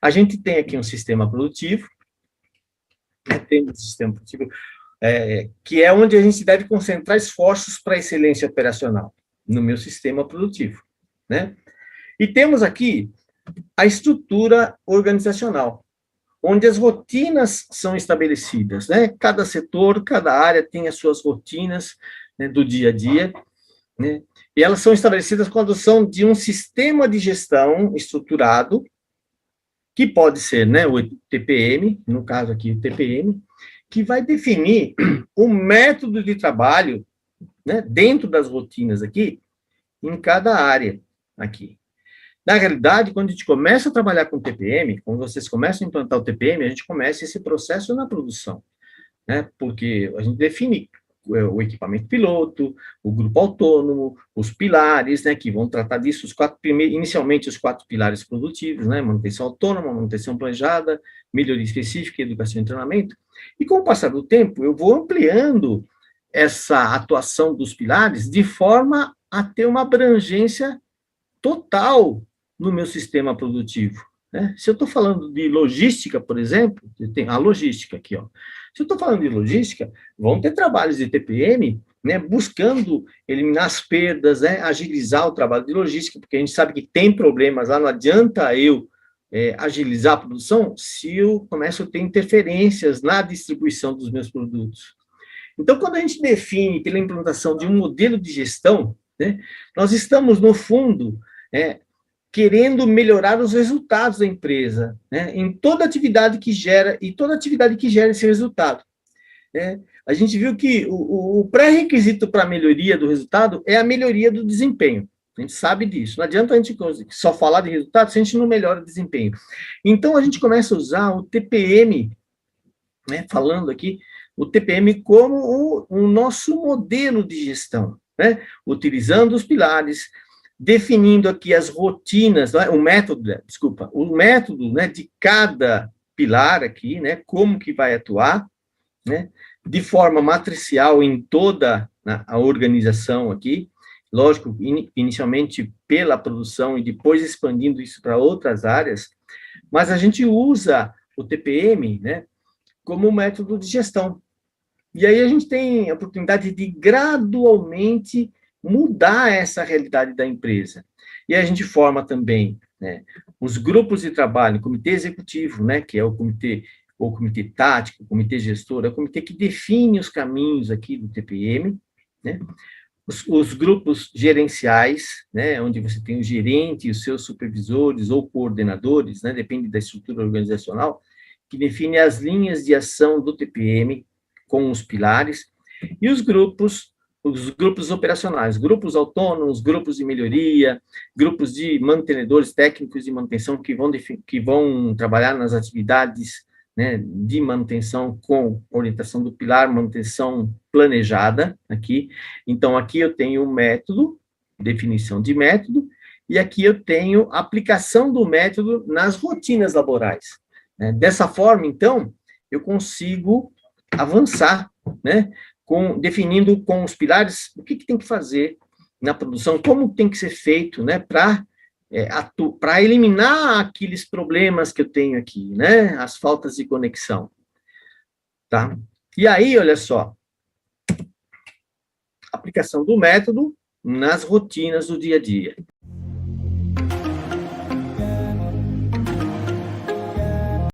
A gente tem aqui um sistema produtivo, né? Temos um sistema produtivo, que é onde a gente deve concentrar esforços para a excelência operacional, no meu sistema produtivo, né? E temos aqui a estrutura organizacional, onde as rotinas são estabelecidas, né? Cada setor, cada área tem as suas rotinas, né, do dia a dia, né? E elas são estabelecidas com a adoção de um sistema de gestão estruturado, que pode ser, né, o TPM, no caso aqui o TPM, que vai definir o método de trabalho, né, dentro das rotinas aqui, em cada área aqui. Na realidade, quando a gente começa a trabalhar com TPM, quando vocês começam a implantar o TPM, a gente começa esse processo na produção, né? Porque a gente define o equipamento piloto, o grupo autônomo, os pilares, né, que vão tratar disso, inicialmente os 4 pilares produtivos, né, manutenção autônoma, manutenção planejada, melhoria específica, educação e treinamento. E com o passar do tempo, eu vou ampliando essa atuação dos pilares de forma a ter uma abrangência total no meu sistema produtivo, né? Se eu estou falando de logística, por exemplo, tem a logística aqui, ó. Se eu estou falando de logística, vão ter trabalhos de TPM, né, buscando eliminar as perdas, né, agilizar o trabalho de logística, porque a gente sabe que tem problemas lá, não adianta eu agilizar a produção se eu começo a ter interferências na distribuição dos meus produtos. Então, quando a gente define pela implantação de um modelo de gestão, né, nós estamos, no fundo, querendo melhorar os resultados da empresa, né, em toda atividade que gera, e toda atividade que gera esse resultado. Né? A gente viu que o pré-requisito para a melhoria do resultado é a melhoria do desempenho. A gente sabe disso. Não adianta a gente só falar de resultado se a gente não melhora o desempenho. Então, a gente começa a usar o TPM, né, falando aqui, o TPM como o nosso modelo de gestão, né? Utilizando os pilares, definindo aqui as rotinas, o método, né, de cada pilar aqui, né, como que vai atuar, né, de forma matricial em toda a organização aqui, lógico, inicialmente pela produção e depois expandindo isso para outras áreas, mas a gente usa o TPM, né, como método de gestão. E aí a gente tem a oportunidade de gradualmente mudar essa realidade da empresa. E a gente forma também, né, os grupos de trabalho, o comitê executivo, né, que é o comitê tático, o comitê gestor, é o comitê que define os caminhos aqui do TPM, né, os grupos gerenciais, né, onde você tem o gerente e os seus supervisores ou coordenadores, né, depende da estrutura organizacional, que define as linhas de ação do TPM com os pilares, e os grupos operacionais, grupos autônomos, grupos de melhoria, grupos de mantenedores técnicos de manutenção que vão trabalhar nas atividades, né, de manutenção com orientação do pilar manutenção planejada aqui. Então, aqui eu tenho o método, definição de método, e aqui eu tenho aplicação do método nas rotinas laborais. Né? Dessa forma, então, eu consigo avançar, né, definindo com os pilares o que tem que fazer na produção, como tem que ser feito, né, para eliminar aqueles problemas que eu tenho aqui, né, as faltas de conexão. Tá? E aí, olha só, aplicação do método nas rotinas do dia a dia.